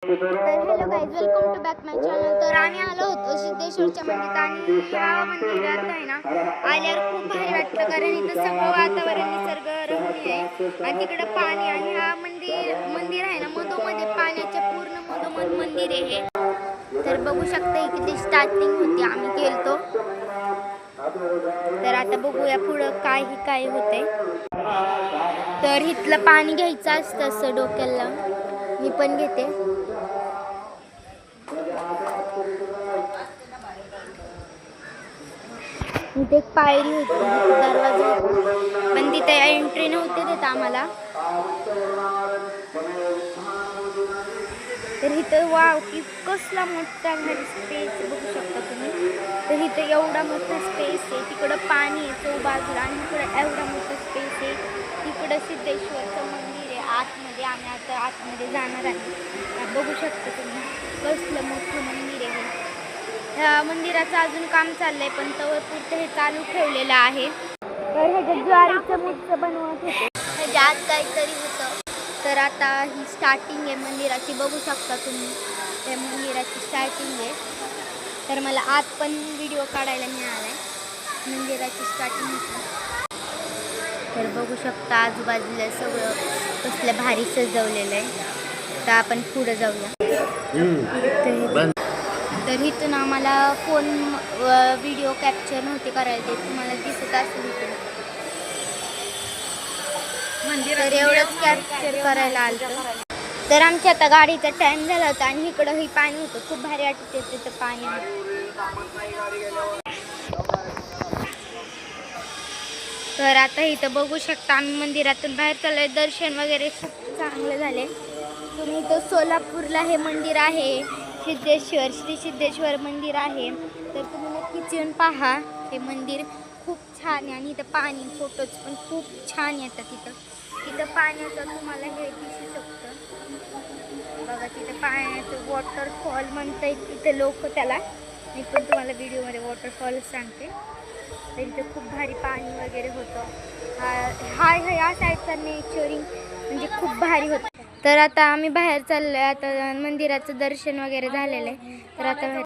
तर hello guys, welcome to back my channel. तर आम्ही आलो होतो सिद्धेश्वरच्या मंदिरात आणि ह्या मंदिरात आहे ना आल्यावर खूप भारी वाटतं, कारण इथं सगळं वातावरण निसर्गरम्य आहे आणि तिकडं पाणी आणि हा मंदिर आहे ना मधोमध्ये पाण्याच्या पूर्ण मधोमध मंदिर आहे हे. तर बघू शकता किती स्टार्टिंग होती, आम्ही गेलतो. तर आता बघूया पुढं काय होते. तर इथलं पाणी घ्यायचं असतं असं डोक्याला, मी पण घेते. इथे एक पायरी होती, दरवाजा होता, पण तिथे एंट्री नव्हते देत आम्हाला. तर इथं वाव की कसला मोठा स्पेस बघू शकता तुम्ही. तर इथं एवढा मोठा स्पेस आहे, तिकडं पाणी आहे चौबाजूला आणि इकडं एवढा मोठा स्पेस आहे. तिकडं सिद्धेश्वरचं मंदिर आहे आतमध्ये. आम्ही आता आतमध्ये जाणार आहे. बघू शकता तुम्ही कसलं मोठं मंदिर आहे. ह्या मंदिराचं अजून काम चाललंय, पण तवर पुरतं हे चालू ठेवलेलं आहे. तर ह्याच्या ज्वारीचं मुठचं बनवत होते, ह्याच्या आत काहीतरी होतं. तर आता ही स्टार्टिंग आहे मंदिराची, बघू शकता तुम्ही. त्या मंदिराची स्टार्टिंग आहे. तर मला आत पण व्हिडिओ काढायला मिळालाय मंदिराची स्टार्टिंग होती. तर बघू शकता आजूबाजूला सगळं कसलं भारी सजवलेलं आहे. तर आपण पुढे जाऊया. तर इथून आम्हाला फोन व्हिडिओ कॅप्चर नव्हते करायला देत, तुम्हाला दिसत असेल इथून. तर एवढंच कॅप्चर करायला आलं. तर आमच्या आता गाडीचा टाइम झाला होता आणि इकडं ही पाणी होतं, खूप भारी वाटत तिथं पाणी. तर आता इथं बघू शकता आम्ही मंदिरातून बाहेर चाललोय. दर्शन वगैरे खूप चांगले झाले. तुम्ही इथं सोलापूरला हे मंदिर आहे सिद्धेश्वर, श्री सिद्धेश्वर मंदिर आहे. तर तुम्ही नक्कीच येऊन पहा. हे मंदिर खूप छान आहे आणि इथं पाणी फोटोज पण खूप छान येतात. तिथं पाण्याचं तुम्हाला हे दिसू शकतं बघा. तिथं पाण्याचं वॉटरफॉल म्हणतात इथे लोक त्याला. मी पण तुम्हाला व्हिडिओमध्ये वॉटरफॉल सांगते. तर इथं खूप भारी पाणी वगैरे होतं. ह्या साईडचा नेचरिंग म्हणजे खूप भारी होतं. तर आता आम्ही बाहेर चाललोय. आता मंदिराचं दर्शन वगैरे झालेलं आहे. तर आता